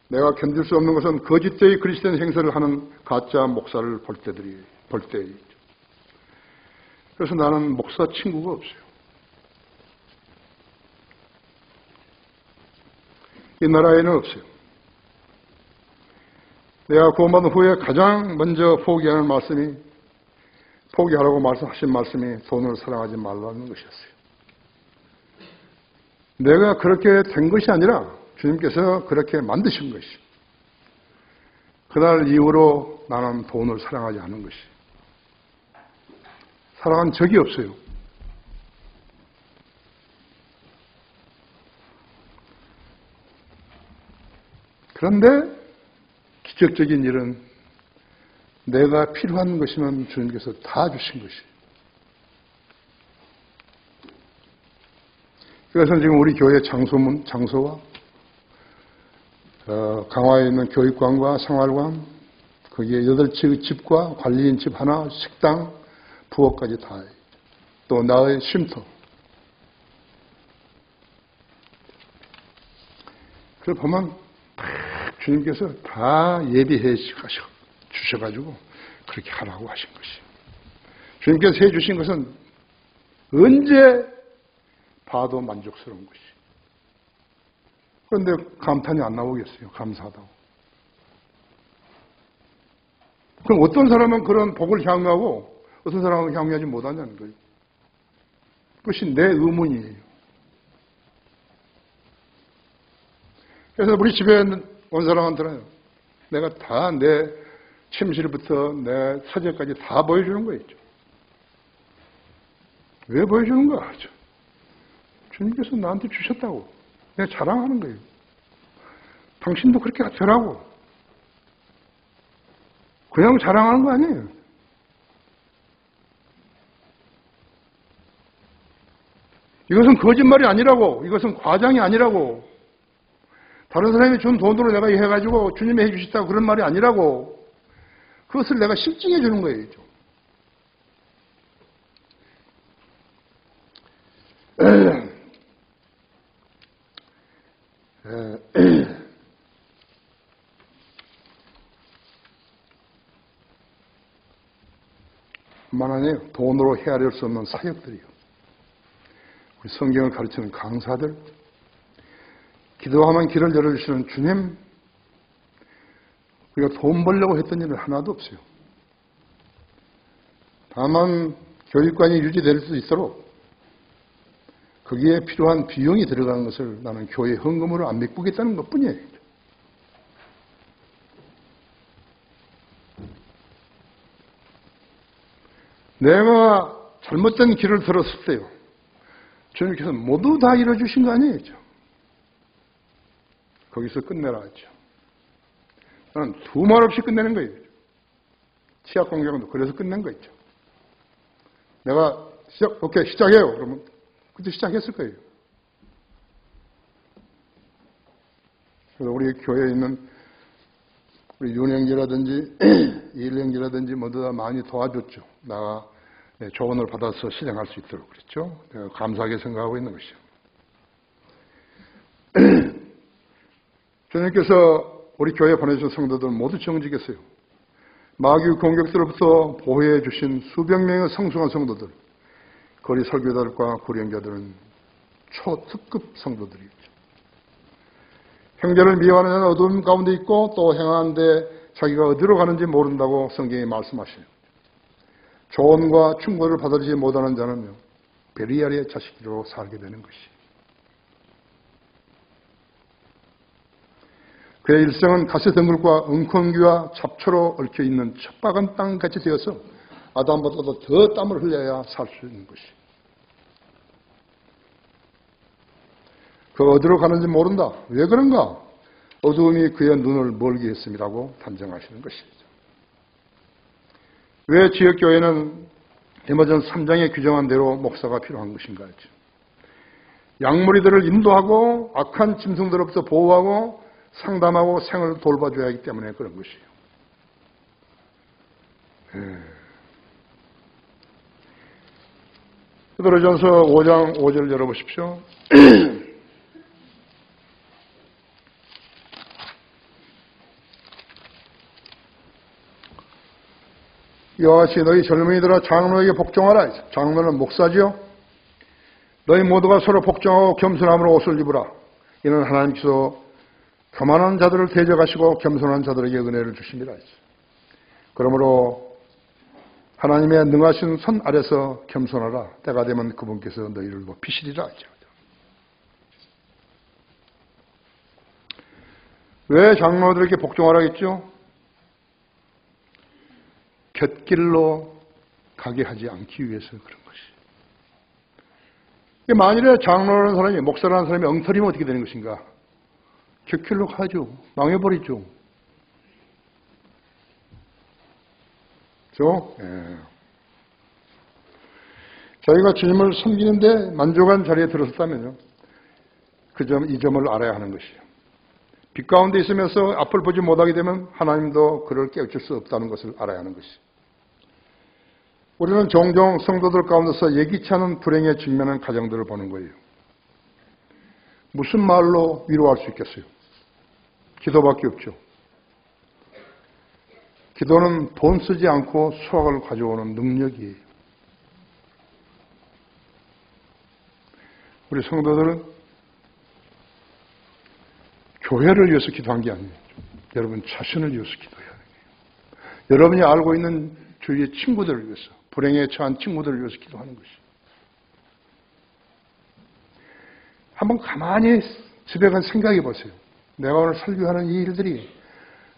내가 견딜 수 없는 것은 거짓되이 그리스도인 행세를 하는 가짜 목사를 볼 때이죠. 그래서 나는 목사 친구가 없어요. 이 나라에는 없어요. 내가 구원받은 후에 가장 먼저 포기하는 말씀이, 포기하라고 말씀하신 말씀이 돈을 사랑하지 말라는 것이었어요. 내가 그렇게 된 것이 아니라 주님께서 그렇게 만드신 것이. 그날 이후로 나는 돈을 사랑하지 않는 것이. 사랑한 적이 없어요. 그런데 기적적인 일은 내가 필요한 것이면 주님께서 다 주신 것이에요. 그래서 지금 우리 교회 장소와 강화에 있는 교육관과 생활관, 거기에 8채의 집과 관리인 집 하나, 식당, 부엌까지 다, 또 나의 쉼터. 그걸 보면 주님께서 다 예비해 주셔가지고 그렇게 하라고 하신 것이에요. 주님께서 해주신 것은 언제 봐도 만족스러운 것이에요. 그런데 감탄이 안 나오겠어요. 감사하다고. 그럼 어떤 사람은 그런 복을 향유하고 어떤 사람은 향유하지 못하냐는 거예요. 그것이 내 의문이에요. 그래서 우리 집에 온 사람한테는 내가 다 내 침실부터 내 서재까지 다 보여주는 거예요. 왜 보여주는가? 주님께서 나한테 주셨다고. 내가 자랑하는 거예요. 당신도 그렇게 되라고. 그냥 자랑하는 거 아니에요. 이것은 거짓말이 아니라고. 이것은 과장이 아니라고. 다른 사람이 준 돈으로 내가 해가지고 주님이 해주셨다고 그런 말이 아니라고. 그것을 내가 실증해 주는 거예요. 뿐만 아니라 돈으로 헤아릴 수 없는 사역들이요. 우리 성경을 가르치는 강사들, 기도하면 길을 열어주시는 주님, 우리가 돈 벌려고 했던 일은 하나도 없어요. 다만 교육관이 유지될 수 있도록 거기에 필요한 비용이 들어가는 것을 나는 교회 헌금으로 안 메꾸겠다는 것뿐이에요. 내가 잘못된 길을 들었을 때요, 주님께서 모두 다 이뤄주신 거 아니에요? 거기서 끝내라 하죠. 나는 두말 없이 끝내는 거예요. 치약 공장도 그래서 끝낸 거 있죠. 내가 오케이, 시작해요. 그러면 그때 시작했을 거예요. 그래서 우리 교회에 있는 우리 윤형제라든지 일형제라든지 모두 다 많이 도와줬죠. 나가 조언을 받아서 실행할 수 있도록 그랬죠. 내가 감사하게 생각하고 있는 것이죠. 주님께서 우리 교회에 보내주신 성도들 모두 정직했어요. 마귀 공격들로부터 보호해 주신 수백 명의 성숙한 성도들, 거리 설교자들과 구령자들은 초특급 성도들이었죠. 형제를 미워하는 자는 어두움 가운데 있고 또 행하는데 자기가 어디로 가는지 모른다고 성경이 말씀하시죠. 조언과 충고를 받아들이지 못하는 자는요, 베리알의 자식으로 살게 되는 것이. 그의 일생은 가시 덩굴과 웅컹귀와 잡초로 얽혀있는 척박한 땅같이 되어서 아담보다도 더 땀을 흘려야 살 수 있는 것이. 그 어디로 가는지 모른다. 왜 그런가? 어두움이 그의 눈을 멀게 했음이라고 단정하시는 것이죠. 왜 지역교회는 데모전 3장에 규정한 대로 목사가 필요한 것인가 했죠. 양무리들을 인도하고 악한 짐승들로부터 보호하고 상담하고 생을 돌봐줘야 하기 때문에 그런 것이에요. 베드로전서 5장 5절 열어보십시오. 이와 같이 너희 젊은이들아 장로에게 복종하라. 장로는 목사지요. 너희 모두가 서로 복종하고 겸손함으로 옷을 입으라. 이는 하나님께서 교만한 자들을 대적하시고 겸손한 자들에게 은혜를 주심이라. 그러므로 하나님의 능하신 손 아래서 겸손하라. 때가 되면 그분께서 너희를 높이시리라. 왜 장로들에게 복종하라 했죠? 곁길로 가게 하지 않기 위해서 그런 것이. 만일에 장로라는 사람이, 목사라는 사람이 엉터리면 어떻게 되는 것인가? 곁길로 가죠. 망해버리죠. 그렇죠? 예. 저희가 주님을 섬기는데 만족한 자리에 들어섰다면요, 이 점을 알아야 하는 것이에요. 빛 가운데 있으면서 앞을 보지 못하게 되면 하나님도 그를 깨우칠 수 없다는 것을 알아야 하는 것이에요. 우리는 종종 성도들 가운데서 예기치 않은 불행에 직면한 가정들을 보는 거예요. 무슨 말로 위로할 수 있겠어요? 기도밖에 없죠. 기도는 돈 쓰지 않고 수확을 가져오는 능력이에요. 우리 성도들은 교회를 위해서 기도한 게 아니에요. 여러분 자신을 위해서 기도해야 돼요. 여러분이 알고 있는 주위의 친구들을 위해서, 불행에 처한 친구들을 위해서 기도하는 것이. 한번 가만히 집에 간 생각해 보세요. 내가 오늘 설교하는 이 일들이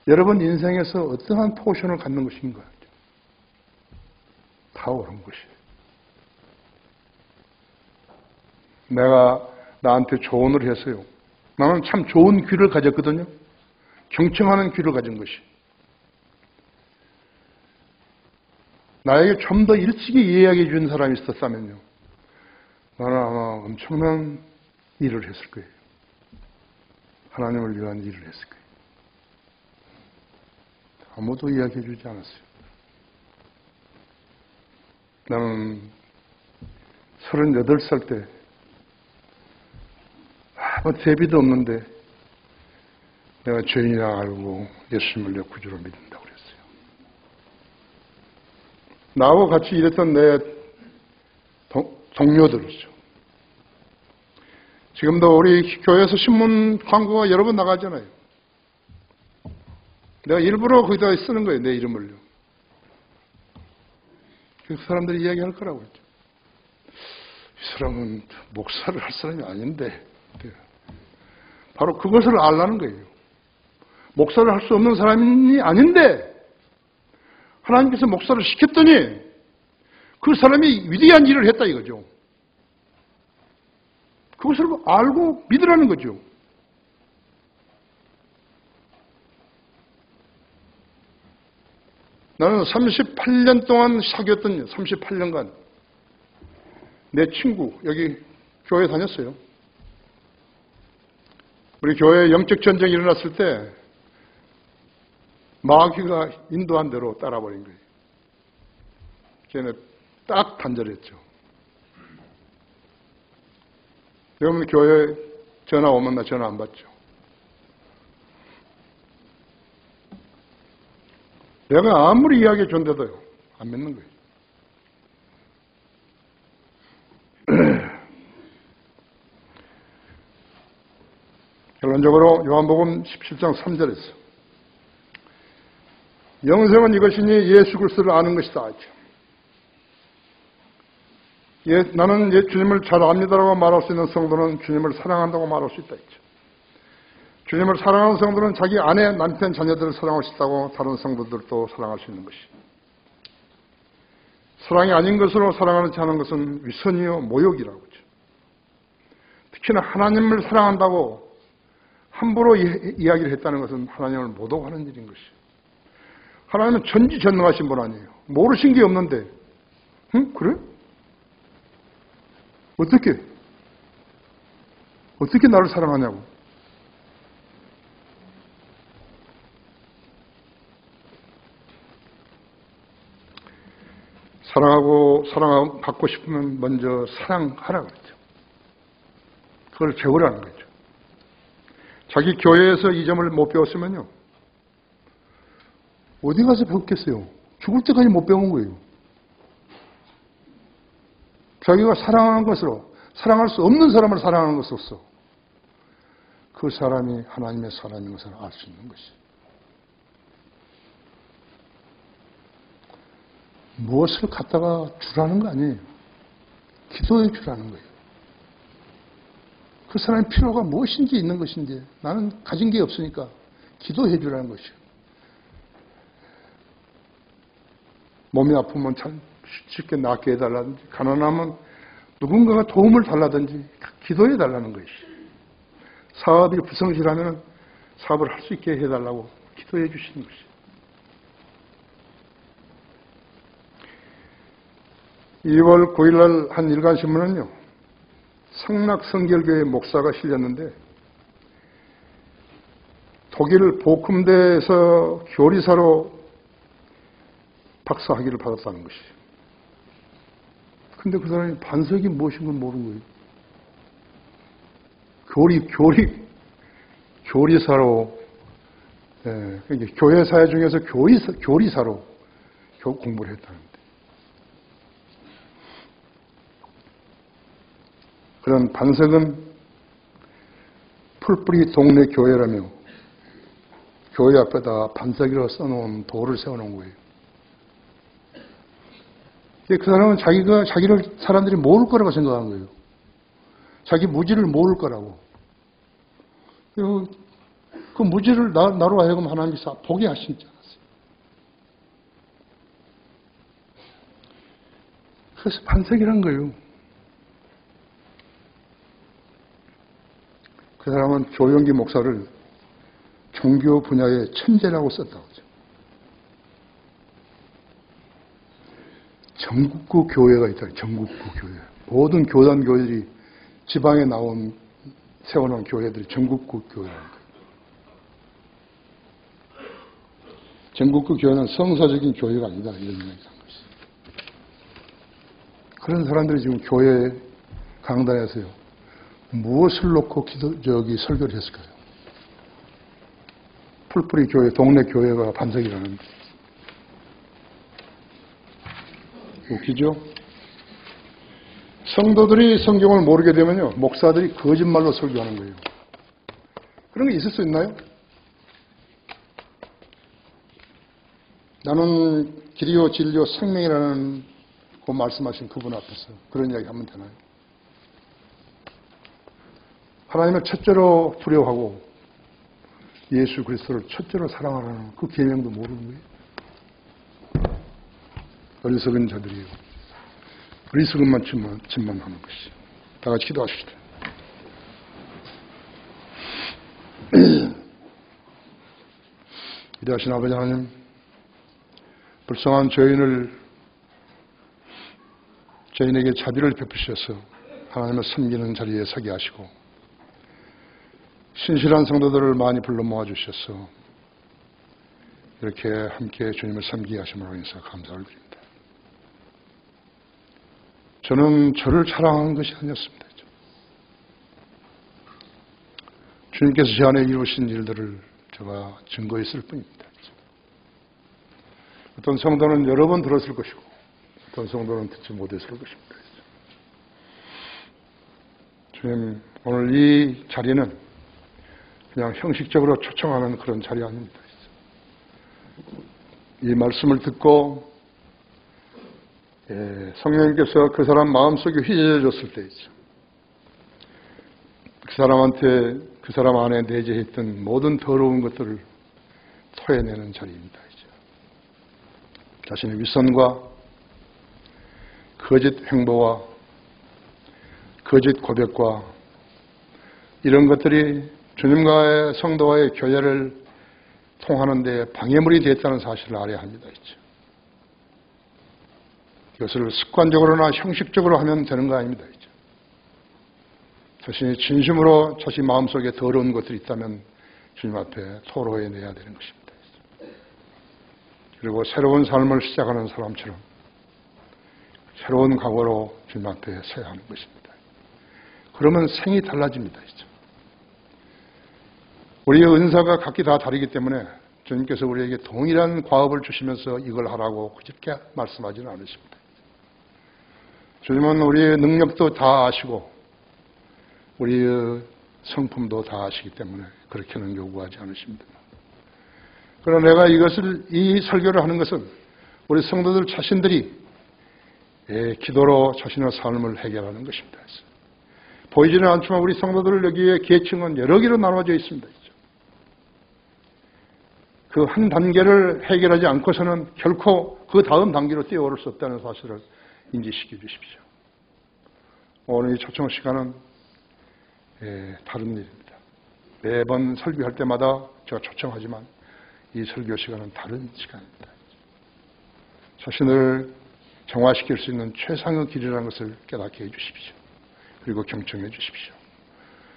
여러분 인생에서 어떠한 포션을 갖는 것인가? 다 옳은 것이에요. 내가 나한테 조언을 했어요. 나는 참 좋은 귀를 가졌거든요. 경청하는 귀를 가진 것이. 나에게 좀 더 일찍이 이야기해 준 사람이 있었다면요, 나는 아마 엄청난 일을 했을 거예요. 하나님을 위한 일을 했을 거예요. 아무도 이야기해 주지 않았어요. 나는 38살 때 아무 대비도 없는데 내가 죄인이라 알고 예수님을 내 구주로 믿는다고 그랬어요. 나하고 같이 일했던 내 동료들이죠. 지금도 우리 교회에서 신문 광고가 여러 번 나가잖아요. 내가 일부러 거기다 쓰는 거예요, 내 이름을요. 그 사람들이 이야기할 거라고 했죠. 이 사람은 목사를 할 사람이 아닌데, 바로 그것을 알라는 거예요. 목사를 할 수 없는 사람이 아닌데 하나님께서 목사를 시켰더니 그 사람이 위대한 일을 했다 이거죠. 그것을 알고 믿으라는 거죠. 나는 38년 동안 사귀었던 38년간 내 친구 여기 교회 다녔어요. 우리 교회에 영적 전쟁이 일어났을 때 마귀가 인도한 대로 따라버린 거예요. 걔는 딱 단절했죠. 여러분 교회 전화 오면 나 전화 안 받죠. 내가 아무리 이야기해 준대도요. 안 믿는 거예요. 결론적으로 요한복음 17장 3절에서 영생은 이것이니 예수 그리스도를 아는 것이다. 나는 주님을 잘 압니다라고 말할 수 있는 성도는 주님을 사랑한다고 말할 수 있다. 주님을 사랑하는 성도는 자기 아내, 남편, 자녀들을 사랑할 수 있다고 다른 성도들도 사랑할 수 있는 것이. 사랑이 아닌 것으로 사랑하지 않은 것은 위선이요 모욕이라고 하죠. 특히나 하나님을 사랑한다고 함부로 이야기를 했다는 것은 하나님을 모독하는 일인 것이에요. 하나님은 전지전능하신 분 아니에요. 모르신 게 없는데 응? 그래? 어떻게 나를 사랑하냐고. 사랑받고 싶으면 먼저 사랑하라 그랬죠. 그걸 배우라는 거죠. 자기 교회에서 이 점을 못 배웠으면요. 어디 가서 배웠겠어요? 죽을 때까지 못 배운 거예요. 자기가 사랑하는 것으로, 사랑할 수 없는 사람을 사랑하는 것으로서 그 사람이 하나님의 사람인 것을 알 수 있는 것이에요. 무엇을 갖다가 주라는 거 아니에요. 기도해 주라는 거예요. 그 사람의 필요가 무엇인지 있는 것인지 나는 가진 게 없으니까 기도해 주라는 것이에요. 몸이 아프면 참 쉽게 낫게 해달라든지 가난하면 누군가가 도움을 달라든지 기도해 달라는 것이에요. 사업이 불성실하면 사업을 할 수 있게 해달라고 기도해 주시는 것이에요. 2월 9일 날 한 일간신문은요. 성락성결교회 목사가 실렸는데 독일 보쿰대에서 교리사로 박사학위를 받았다는 것이에요. 근데 그 사람이 반석이 무엇인 건 모르는 거예요. 교리사로, 교회 사회 중에서 교리사로 공부를 했다는데. 그런 반석은 풀뿌리 동네 교회라며 교회 앞에다 반석이라고 써놓은 돌을 세워놓은 거예요. 그 사람은 자기를 사람들이 모를 거라고 생각한 거예요. 자기 무지를 모를 거라고. 그 무지를 나로 하여금 하나님께서 보게 하시지 않았어요. 그래서 반석이란 거예요. 그 사람은 조영기 목사를 종교 분야의 천재라고 썼다고 하죠. 전국구 교회가 있다. 전국구 교회. 모든 교단 교회들이 지방에 세워놓은 교회들이 전국구 교회라는 거예요. 전국구 교회는 성사적인 교회가 아니다. 이런 이야기를 한 것이죠. 그런 사람들이 지금 교회 강단에서요. 무엇을 놓고 설교를 했을까요? 풀뿌리 교회, 동네 교회가 반석이라는데. 웃기죠? 성도들이 성경을 모르게 되면요, 목사들이 거짓말로 설교하는 거예요. 그런 게 있을 수 있나요? 나는 길이요, 진리요, 생명이라는 그 말씀하신 그분 앞에서 그런 이야기 하면 되나요? 하나님을 첫째로 두려워하고 예수 그리스도를 첫째로 사랑하라는 그 계명도 모르는 거예요. 어리석은 자들이에요. 어리석은만 침범하는 것이. 다 같이 기도하시다. 위대하신 아버지 하나님, 불쌍한 죄인에게 자비를 베푸셔서 하나님을 섬기는 자리에 서게 하시고 신실한 성도들을 많이 불러 모아주셔서 이렇게 함께 주님을 섬기게 하심으로 인해서 감사를 드립니다. 저는 저를 자랑하는 것이 아니었습니다. 주님께서 제 안에 이루신 일들을 제가 증거했을 뿐입니다. 어떤 성도는 여러 번 들었을 것이고 어떤 성도는 듣지 못했을 것입니다. 주님, 오늘 이 자리는 그냥 형식적으로 초청하는 그런 자리 아닙니다. 이 말씀을 듣고 성령님께서 그 사람 마음속에 휘저어졌을 때이죠. 그 사람한테 그 사람 안에 내재했던 모든 더러운 것들을 토해내는 자리입니다. 자신의 윗선과 거짓 행보와 거짓 고백과 이런 것들이 주님과의 성도와의 교제를 통하는 데 방해물이 됐다는 사실을 알아야 합니다. 이것을 습관적으로나 형식적으로 하면 되는 거 아닙니다. 자신이 진심으로 자신 마음속에 더러운 것들이 있다면 주님 앞에 토로해내야 되는 것입니다. 그리고 새로운 삶을 시작하는 사람처럼 새로운 각오로 주님 앞에 서야 하는 것입니다. 그러면 생이 달라집니다. 우리의 은사가 각기 다 다르기 때문에 주님께서 우리에게 동일한 과업을 주시면서 이걸 하라고 그렇게 말씀하지는 않으십니다. 주님은 우리의 능력도 다 아시고 우리의 성품도 다 아시기 때문에 그렇게는 요구하지 않으십니다. 그러나 내가 이 설교를 하는 것은 우리 성도들 자신들이 기도로 자신의 삶을 해결하는 것입니다. 보이지는 않지만 우리 성도들 여기에 계층은 여러 개로 나눠져 있습니다. 그 한 단계를 해결하지 않고서는 결코 그 다음 단계로 뛰어오를 수 없다는 사실을 인지시켜 주십시오. 오늘 이 초청 시간은 다른 일입니다. 매번 설교할 때마다 제가 초청하지만 이 설교 시간은 다른 시간입니다. 자신을 정화시킬 수 있는 최상의 길이라는 것을 깨닫게 해주십시오. 그리고 경청해 주십시오.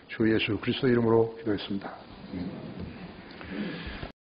주 예수 그리스도 이름으로 기도했습니다.